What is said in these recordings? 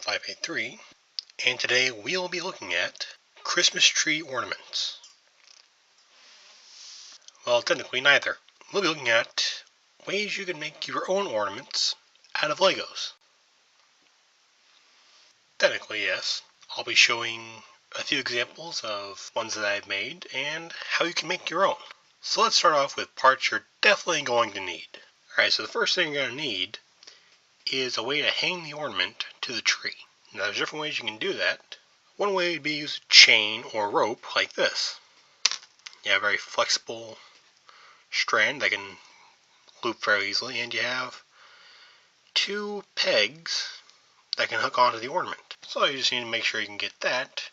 583, and today we'll be looking at Christmas tree ornaments. Well, technically neither. We'll be looking at ways you can make your own ornaments out of Legos. Technically, yes. I'll be showing a few examples of ones that I've made and how you can make your own. So let's start off with parts you're definitely going to need. Alright, so the first thing you're going to need is a way to hang the ornament to the tree. Now there's different ways you can do that. One way would be use a chain or rope like this. You have a very flexible strand that can loop fairly easily, and you have two pegs that can hook onto the ornament. So you just need to make sure you can get that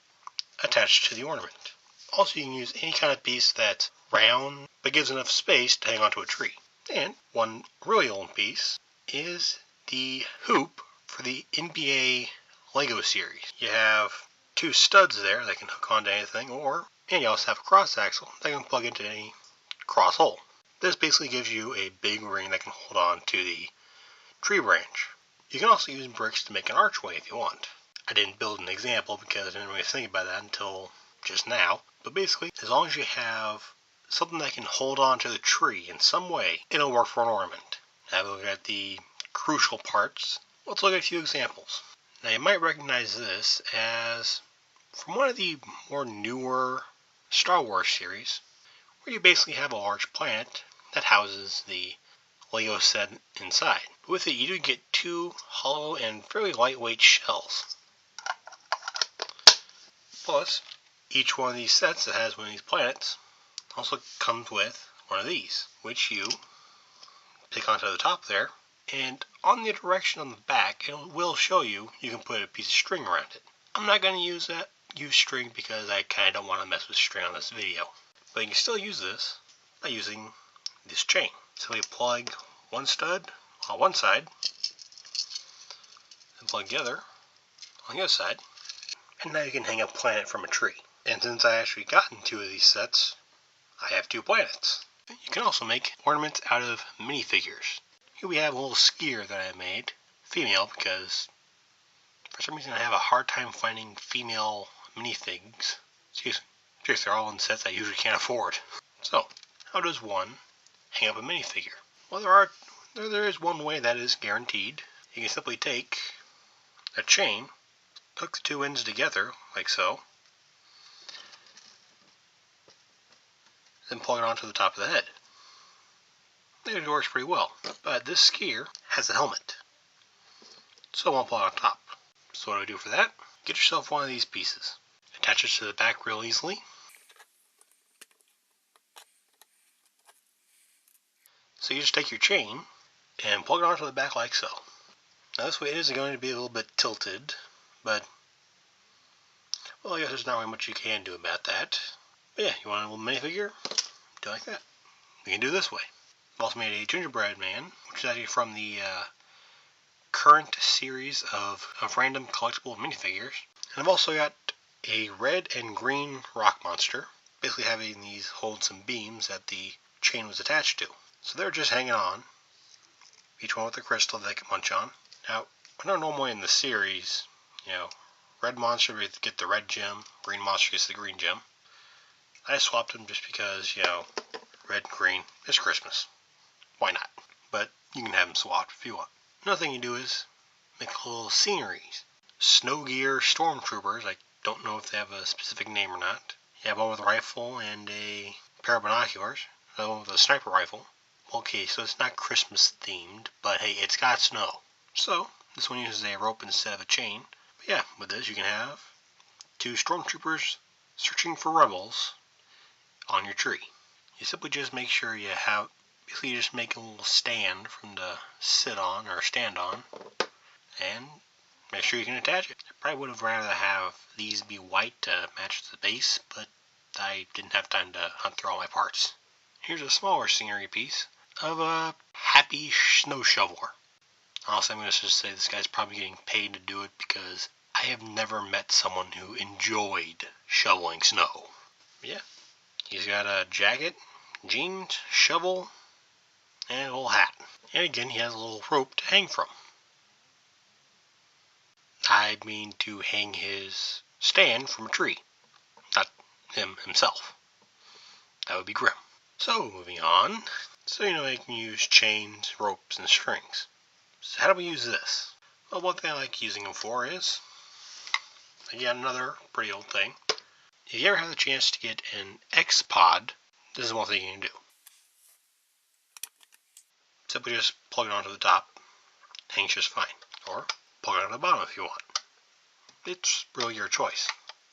attached to the ornament. Also, you can use any kind of piece that's round but gives enough space to hang onto a tree. And one really old piece is the hoop for the NBA Lego series. You have two studs there that can hook onto anything, and you also have a cross axle that can plug into any cross hole. This basically gives you a big ring that can hold on to the tree branch. You can also use bricks to make an archway if you want. I didn't build an example because I didn't really think about that until just now, but basically, as long as you have something that can hold on to the tree in some way, it'll work for an ornament. Now we look at the crucial parts. Let's look at a few examples. Now you might recognize this as from one of the more newer Star Wars series, where you basically have a large planet that houses the Lego set inside. With it, you do get two hollow and fairly lightweight shells. Plus, each one of these sets that has one of these planets also comes with one of these, which you pick onto the top there, and on the direction on the back, it will show you can put a piece of string around it. I'm not going to use string because I kind of don't want to mess with string on this video. But you can still use this by using this chain. So you plug one stud on one side, and plug the other on the other side, and now you can hang a planet from a tree. And since I actually gotten two of these sets, I have two planets. You can also make ornaments out of minifigures. Here we have a little skier that I made, female, because for some reason I have a hard time finding female minifigs. Seriously, they're all in sets I usually can't afford. So, how does one hang up a minifigure? Well, there is one way that is guaranteed. You can simply take a chain, hook the two ends together, like so, then plug it onto the top of the head. It works pretty well, but this skier has a helmet, so it won't plug on top. So what do I do for that? Get yourself one of these pieces. Attach it to the back real easily. So you just take your chain and plug it onto the back like so. Now this way it is going to be a little bit tilted, but well, I guess there's not really much you can do about that. But yeah, you want a little minifigure? Do it like that. You can do it this way. I've also made a gingerbread man, which is actually from the current series of random collectible minifigures. And I've also got a red and green rock monster, basically having these hold some beams that the chain was attached to. So they're just hanging on, each one with a crystal that they can munch on. Now, I know normally in the series, red monster would get the red gem, green monster gets the green gem. I swapped them just because, red and green, it's Christmas. Why not? But you can have them swapped if you want. Another thing you do is make little sceneries. Snow gear stormtroopers, I don't know if they have a specific name or not. You have one with a rifle and a pair of binoculars. Another one with a sniper rifle. Okay, so it's not Christmas themed, but hey, it's got snow. So, this one uses a rope instead of a chain. But yeah, with this you can have two stormtroopers searching for rebels on your tree. You simply just make sure you just make a little stand for them to sit on or stand on, and make sure you can attach it. I probably would have rather have these be white to match the base, but I didn't have time to hunt through all my parts. Here's a smaller scenery piece of a happy snow shoveler. Also, I'm going to just say this guy's probably getting paid to do it because I have never met someone who enjoyed shoveling snow. Yeah, he's got a jacket, jeans, shovel, and a little hat. And again, he has a little rope to hang from. I mean to hang his stand from a tree, not him himself. That would be grim. So, moving on. So you can use chains, ropes, and strings. So how do we use this? Well, one thing I like using them for is, again, another pretty old thing. If you ever have the chance to get an X pod, this is one thing you can do. Simply just plug it onto the top, hangs just fine. Or plug it on the bottom if you want. It's really your choice.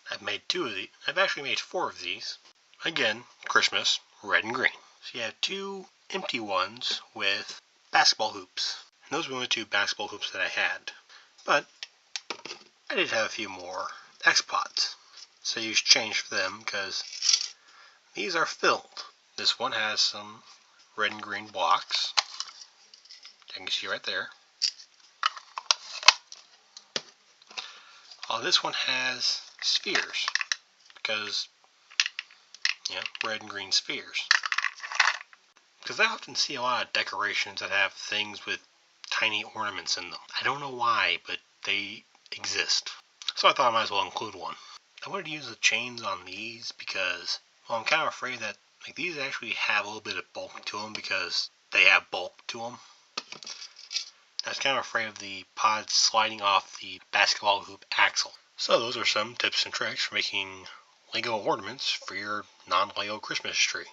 I've made 2 of these. I've actually made 4 of these. Again, Christmas, red and green. So you have 2 empty ones with basketball hoops. And those were the only 2 basketball hoops that I had. But I did have a few more X-Pods. So I used change for them because these are filled. This one has some red and green blocks. You can see right there. This one has spheres because, red and green spheres. Because I often see a lot of decorations that have things with tiny ornaments in them. I don't know why, but they exist. So I thought I might as well include one. I wanted to use the chains on these because, well, I'm kind of afraid that these actually have a little bit of bulk to them because they have bulk to them. I was kind of afraid of the pods sliding off the basketball hoop axle. So those are some tips and tricks for making Lego ornaments for your non-Lego Christmas tree.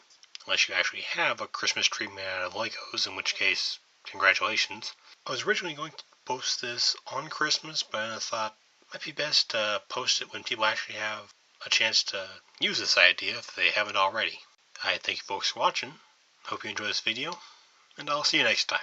Unless you actually have a Christmas tree made out of Legos, in which case, congratulations. I was originally going to post this on Christmas, but I thought it might be best to post it when people actually have a chance to use this idea if they haven't already. I thank you folks for watching. Hope you enjoy this video, and I'll see you next time.